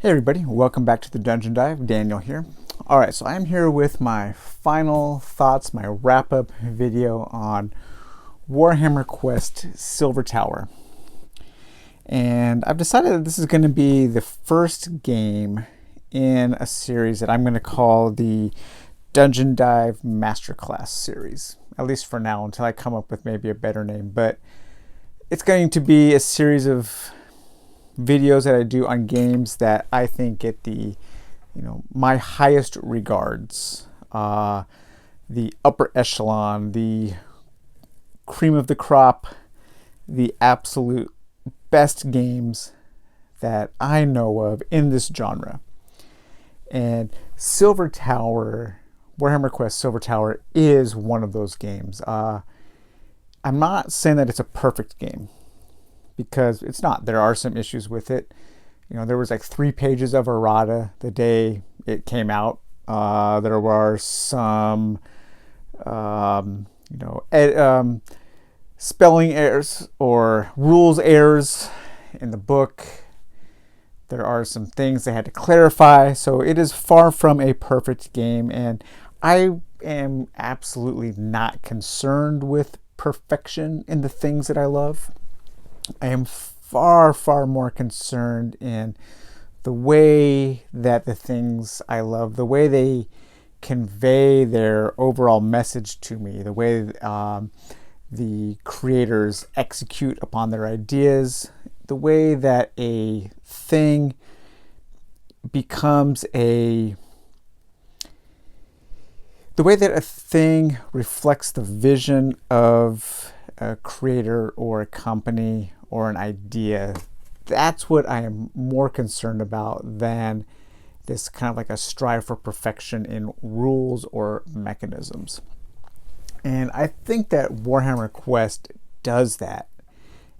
Hey everybody, welcome back to the Dungeon Dive. Daniel here. Alright, so I'm here with my final thoughts, my wrap-up video on Warhammer Quest Silver Tower. And I've decided that this is going to be the first game in a series that I'm going to call the Dungeon Dive Masterclass series. At least for now, until I come up with maybe a better name. But it's going to be a series of videos that I do on games that I think get the, my highest regards, the upper echelon, the cream of the crop, the absolute best games that I know of in this genre. And Silver Tower, Warhammer Quest Silver Tower is one of those games. I'm not saying that it's a perfect game, because it's not. There are some issues with it. There was like 3 pages of errata the day it came out. There were some, spelling errors or rules errors in the book. There are some things they had to clarify. So it is far from a perfect game, and I am absolutely not concerned with perfection in the things that I love. I am far, far more concerned in the way that the things I love, the way they convey their overall message to me, the way the creators execute upon their ideas, the way that a thing becomes the way that a thing reflects the vision of a creator or a company or an idea. That's what I am more concerned about than this kind of like a strive for perfection in rules or mechanisms. And I think that Warhammer Quest does that.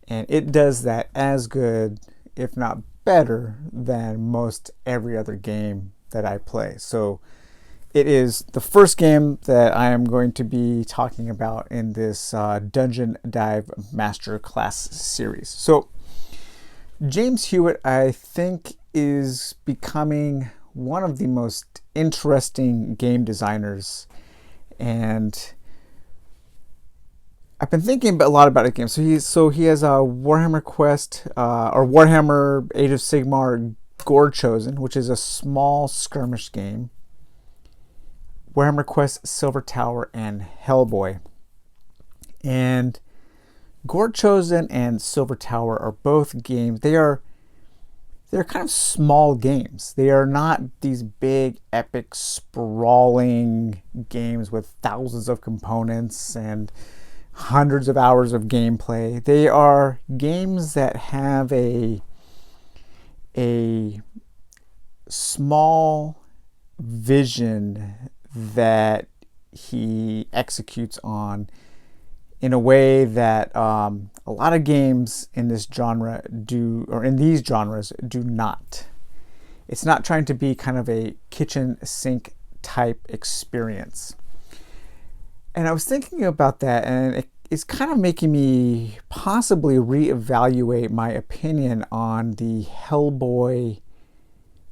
And it does that as good, if not better, than most every other game that I play. So it is the first game that I am going to be talking about in this Dungeon Dive Masterclass series. So James Hewitt, I think, is becoming one of the most interesting game designers. And I've been thinking a lot about a game. So he has a Warhammer Quest or Warhammer Age of Sigmar Gore Chosen, which is a small skirmish game. Warhammer Quest Silver Tower, and Hellboy. And Gore Chosen and Silver Tower are both games. They're kind of small games. They are not these big, epic, sprawling games with thousands of components and hundreds of hours of gameplay. They are games that have a small vision that he executes on in a way that a lot of games in this genre do, or in these genres do not. It's not trying to be kind of a kitchen sink type experience. And I was thinking about that, and it's kind of making me possibly reevaluate my opinion on the Hellboy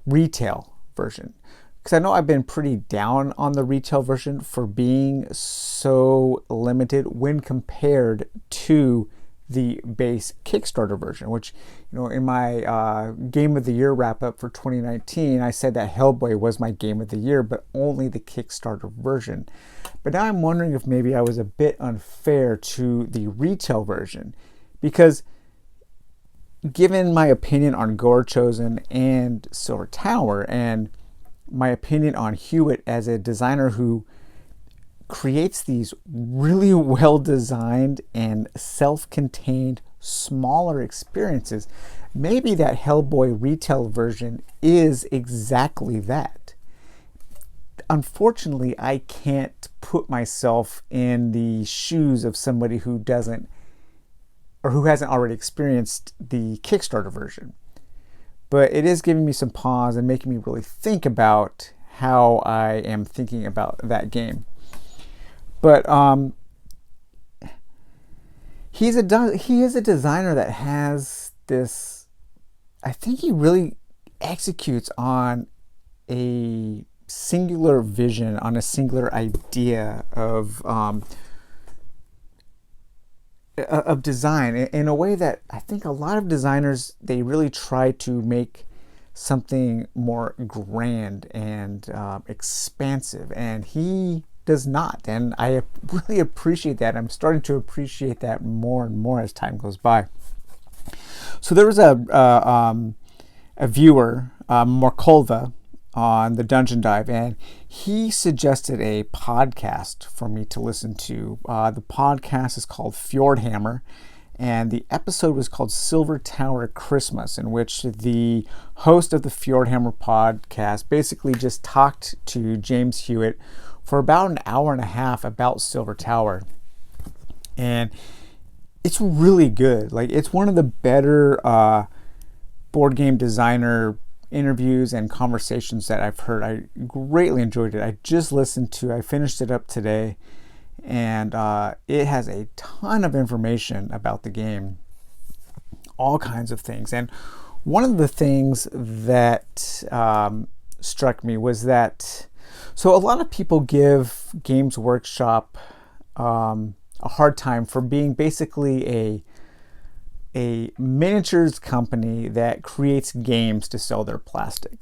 retail version. Because I know I've been pretty down on the retail version for being so limited when compared to the base Kickstarter version, which, in my Game of the Year wrap-up for 2019, I said that Hellboy was my Game of the Year, but only the Kickstarter version. But now I'm wondering if maybe I was a bit unfair to the retail version, because given my opinion on Gore Chosen and Silver Tower, and my opinion on Hewitt as a designer who creates these really well-designed and self-contained smaller experiences, maybe that Hellboy retail version is exactly that. Unfortunately, I can't put myself in the shoes of somebody who doesn't, or who hasn't already experienced the Kickstarter version. But it is giving me some pause and making me really think about how I am thinking about that game. But he is a designer that has this. I think he really executes on a singular vision, on a singular idea of design in a way that I think a lot of designers, they really try to make something more grand and expansive, and he does not. And I really appreciate that. I'm starting to appreciate that more and more as time goes by. So there was a viewer, Morkolva, on the Dungeon Dive, and he suggested a podcast for me to listen to. The podcast is called Fjordhammer, and the episode was called Silver Tower Christmas, in which the host of the Fjordhammer podcast basically just talked to James Hewitt for about an hour and a half about Silver Tower. And it's really good. Like, it's one of the better board game designer interviews and conversations that I've heard. I greatly enjoyed it. I just listened to, I finished it up today, and it has a ton of information about the game, all kinds of things. And one of the things that struck me was that, so a lot of people give Games Workshop a hard time for being basically a miniatures company that creates games to sell their plastic.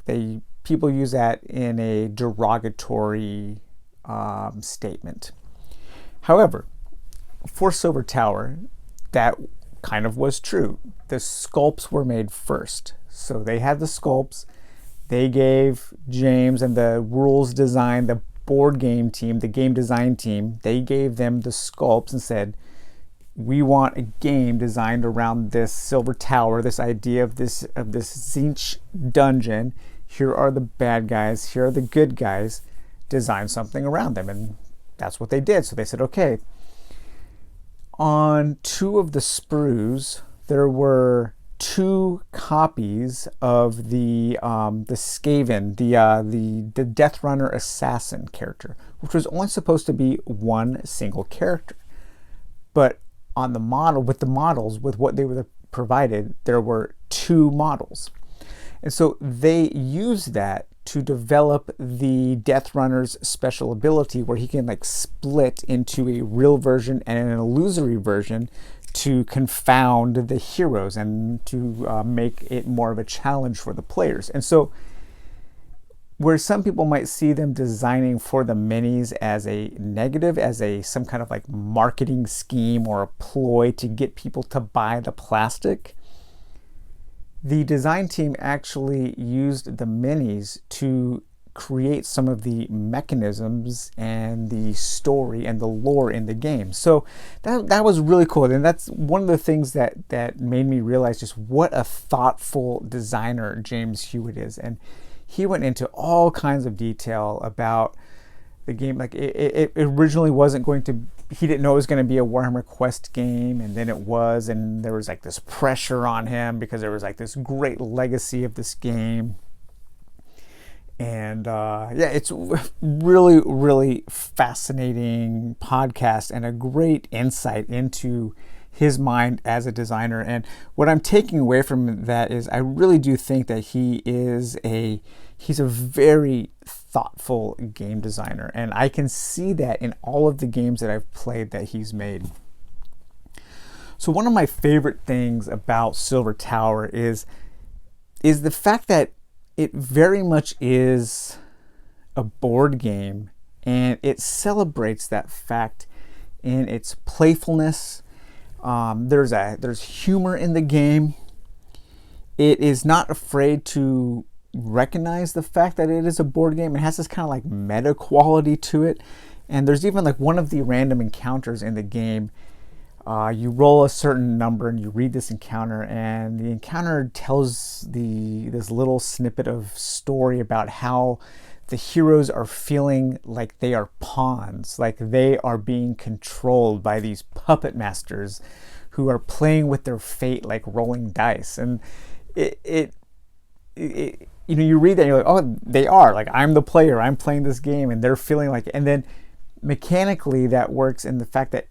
People use that in a derogatory statement. However, for Silver Tower, that kind of was true. The sculpts were made first. So they had the sculpts. They gave James and the rules design, the board game team, the game design team, they gave them the sculpts and said, we want a game designed around this Silver Tower, this idea of this Tzeentch dungeon. Here are the bad guys, here are the good guys. Design something around them. And that's what they did. So they said, okay. On 2 of the sprues, there were 2 copies of the Skaven, the Death Runner assassin character, which was only supposed to be one single character. But on the model, with the models, with what they were provided, there were 2 models. And so they used that to develop the Death Runner's special ability, where he can like split into a real version and an illusory version to confound the heroes and to make it more of a challenge for the players. And so where some people might see them designing for the minis as a negative, as some kind of like marketing scheme or a ploy to get people to buy the plastic, the design team actually used the minis to create some of the mechanisms and the story and the lore in the game. So that was really cool. And that's one of the things that made me realize just what a thoughtful designer James Hewitt is. And he went into all kinds of detail about the game. Like it originally wasn't going to, he didn't know it was going to be a Warhammer Quest game, and then it was, and there was like this pressure on him because there was like this great legacy of this game. And yeah, it's really, really fascinating podcast and a great insight into his mind as a designer. And what I'm taking away from that is I really do think that he's a very thoughtful game designer, and I can see that in all of the games that I've played that he's made. So one of my favorite things about Silver Tower is the fact that it very much is a board game, and it celebrates that fact in its playfulness. There's humor in the game. It is not afraid to recognize the fact that it is a board game. It has this kind of like meta quality to it. And there's even like one of the random encounters in the game. You roll a certain number and you read this encounter, and the encounter tells this little snippet of story about how the heroes are feeling like they are pawns, like they are being controlled by these puppet masters who are playing with their fate like rolling dice. And it you know, you read that and you're like, oh, they are, like, I'm the player, I'm playing this game, and they're feeling like, and then mechanically that works in the fact that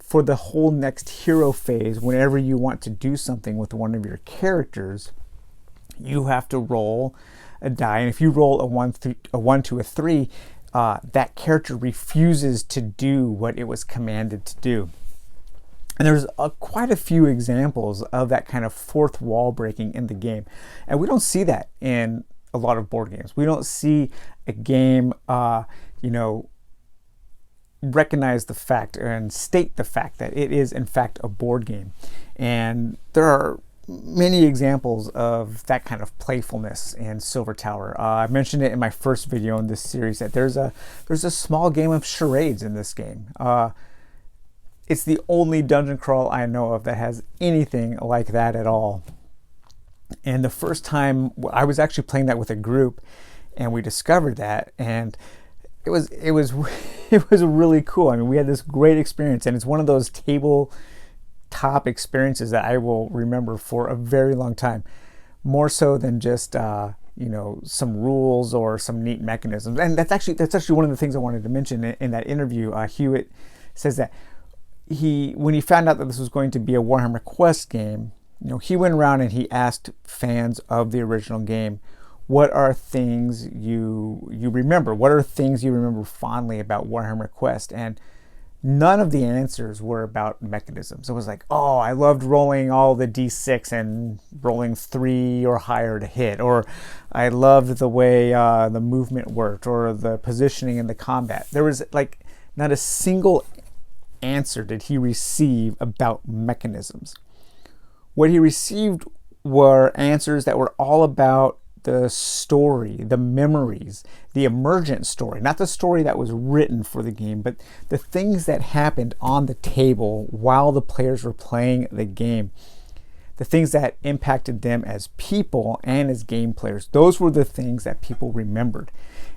for the whole next hero phase, whenever you want to do something with one of your characters, you have to roll a die, and if you roll a 1 to a 3, that character refuses to do what it was commanded to do. And there's quite a few examples of that kind of fourth wall breaking in the game. And we don't see that in a lot of board games. We don't see a game, recognize the fact and state the fact that it is in fact a board game. And there are many examples of that kind of playfulness in Silver Tower. I mentioned it in my first video in this series that there's a small game of charades in this game. It's the only dungeon crawl I know of that has anything like that at all. And the first time I was actually playing that with a group, and we discovered that, and it was really cool. I mean, we had this great experience, and it's one of those tabletop experiences that I will remember for a very long time, more so than just some rules or some neat mechanisms. And that's actually one of the things I wanted to mention in that interview. Hewitt says that when he found out that this was going to be a Warhammer Quest game, he went around and he asked fans of the original game, what are things you remember? What are things you remember fondly about Warhammer Quest? And none of the answers were about mechanisms. It was like, oh, I loved rolling all the d6 and rolling 3 or higher to hit, or I loved the way the movement worked, or the positioning in the combat. There was like not a single answer did he receive about mechanisms. What he received were answers that were all about the story, the memories, the emergent story, not the story that was written for the game, but the things that happened on the table while the players were playing the game, the things that impacted them as people and as game players. Those were the things that people remembered.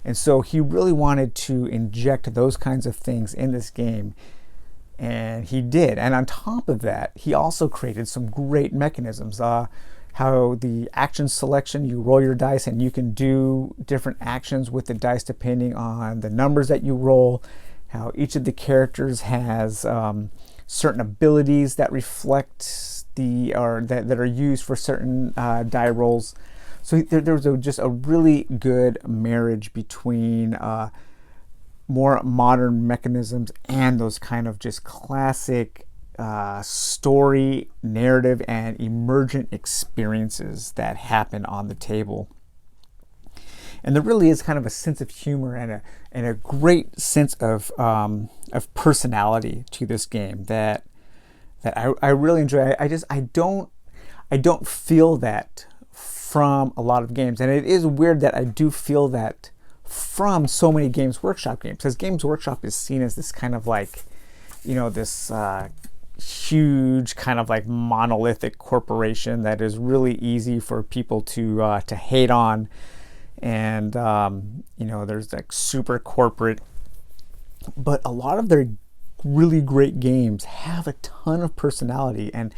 And so he really wanted to inject those kinds of things in this game. And he did. And on top of that, he also created some great mechanisms. How the action selection, you roll your dice and you can do different actions with the dice depending on the numbers that you roll. How each of the characters has certain abilities that reflect that are used for certain die rolls. So there was just a really good marriage between more modern mechanisms and those kind of just classic story, narrative, and emergent experiences that happen on the table. And there really is kind of a sense of humor and a great sense of personality to this game that I really enjoy. I don't feel that from a lot of games, and it is weird that I do feel that from so many Games Workshop games, because Games Workshop is seen as this kind of like, this huge kind of like monolithic corporation that is really easy for people to hate on, and there's like super corporate, but a lot of their really great games have a ton of personality, and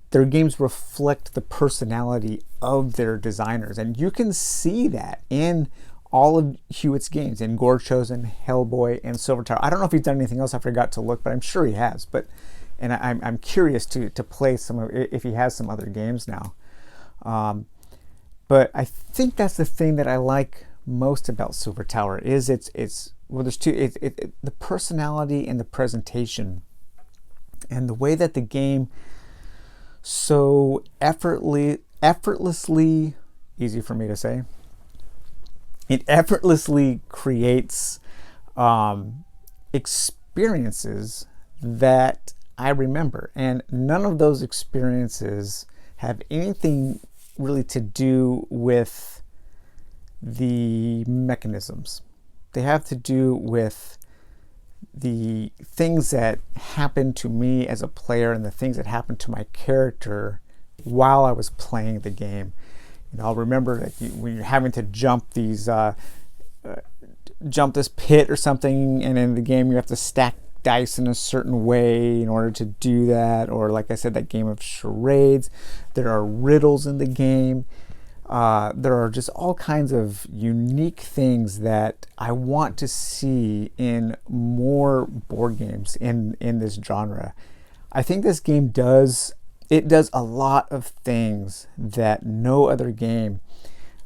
their games reflect the personality of their designers, and you can see that in all of Hewitt's games, in Gore Chosen, Hellboy, and Silver Tower. I don't know if he's done anything else. I forgot to look, but I'm sure he has. And I'm curious to play if he has some other games now. But I think that's the thing that I like most about Silver Tower is there's two. The personality and the presentation, and the way that the game so effortlessly, easy for me to say, it effortlessly creates experiences that I remember. And none of those experiences have anything really to do with the mechanisms. They have to do with the things that happened to me as a player and the things that happened to my character while I was playing the game. I'll remember that when you're having to jump this pit or something, and in the game you have to stack dice in a certain way in order to do that. Or like I said, that game of charades. There are riddles in the game. There are just all kinds of unique things that I want to see in more board games in this genre. I think this game does it does a lot of things that no other game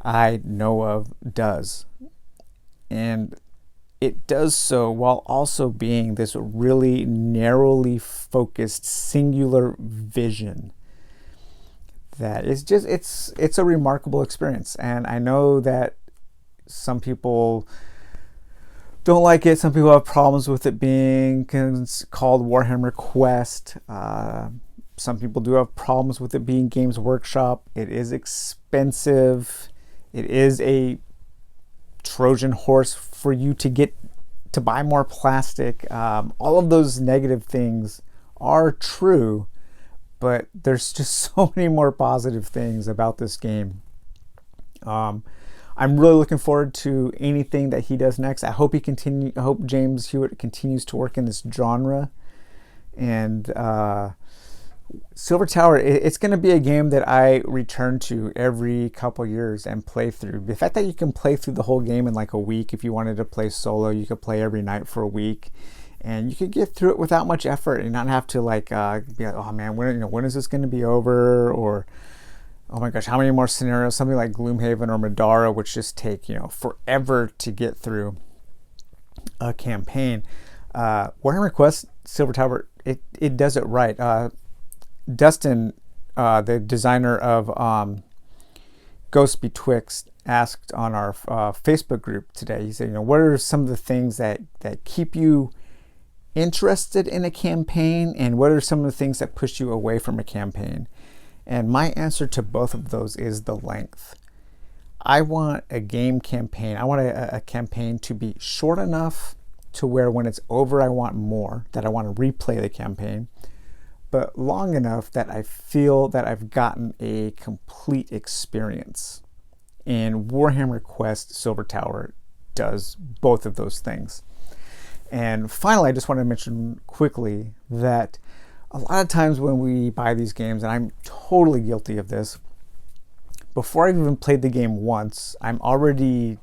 I know of does. And it does so while also being this really narrowly focused, singular vision that is just, it's a remarkable experience. And I know that some people don't like it. Some people have problems with it being called Warhammer Quest. Some people do have problems with it being Games Workshop. It is expensive. It is a Trojan horse for you to buy more plastic. All of those negative things are true, but there's just so many more positive things about this game. I'm really looking forward to anything that he does next. I hope James Hewitt continues to work in this genre. And Silver Tower, it's going to be a game that I return to every couple years and play through. The fact that you can play through the whole game in like a week, if you wanted to play solo, you could play every night for a week, and you could get through it without much effort and not have to be like, oh man, when is this going to be over? Or, oh my gosh, how many more scenarios? Something like Gloomhaven or Madara, which just take forever to get through a campaign. Warhammer Quest Silver Tower, it does it right. Dustin, the designer of Ghost Betwixt, asked on our Facebook group today. He said, what are some of the things that keep you interested in a campaign, and what are some of the things that push you away from a campaign? And my answer to both of those is the length. I want a game campaign. I want a campaign to be short enough to where when it's over, I want more, that I want to replay the campaign, but long enough that I feel that I've gotten a complete experience. And Warhammer Quest Silver Tower does both of those things. And finally, I just want to mention quickly that a lot of times when we buy these games, and I'm totally guilty of this, before I've even played the game once, I'm already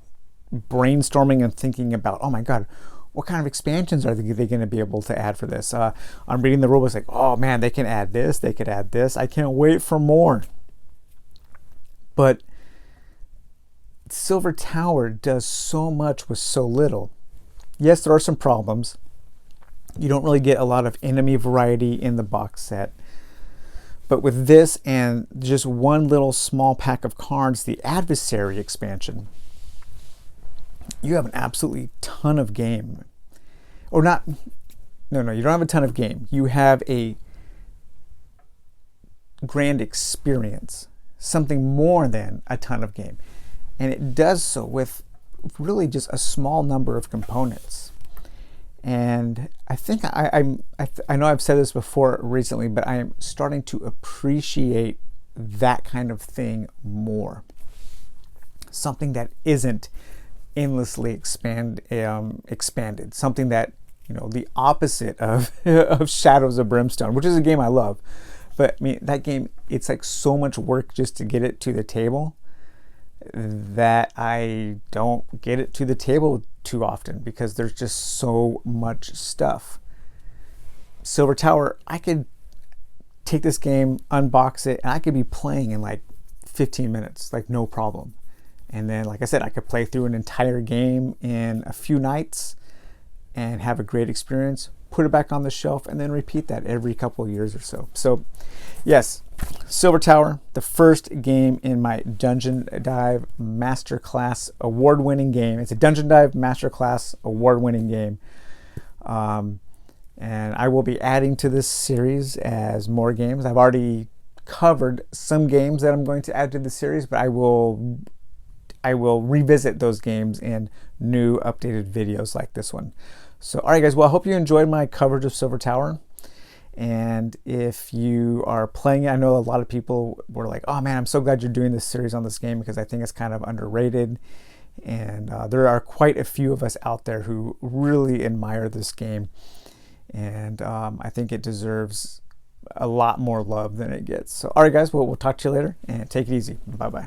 brainstorming and thinking about, oh my God, what kind of expansions are they going to be able to add for this? I'm reading the rulebooks like, oh man, they can add this, they could add this. I can't wait for more. But Silver Tower does so much with so little. Yes, there are some problems. You don't really get a lot of enemy variety in the box set. But with this and just one little small pack of cards, the Adversary expansion, you have an absolutely ton of game. Or not, no, you don't have a ton of game. You have a grand experience, something more than a ton of game. And it does so with really just a small number of components. And I think I know I've said this before recently, but I am starting to appreciate that kind of thing more. Something that isn't endlessly expanded. Something that, the opposite of of Shadows of Brimstone, which is a game I love. But I mean, that game, it's like so much work just to get it to the table that I don't get it to the table too often because there's just so much stuff. Silver Tower, I could take this game, unbox it, and I could be playing in like 15 minutes, like no problem. And then, like I said, I could play through an entire game in a few nights and have a great experience, put it back on the shelf, and then repeat that every couple of years or so. So, yes, Silver Tower, the first game in my Dungeon Dive Masterclass award-winning game. It's a Dungeon Dive Masterclass award-winning game. And I will be adding to this series as more games. I've already covered some games that I'm going to add to the series, but I will revisit those games in new updated videos like this one. So, all right, guys. Well, I hope you enjoyed my coverage of Silver Tower. And if you are playing it, I know a lot of people were like, oh man, I'm so glad you're doing this series on this game because I think it's kind of underrated. And there are quite a few of us out there who really admire this game. And I think it deserves a lot more love than it gets. So, all right, guys. Well, we'll talk to you later and take it easy. Bye-bye.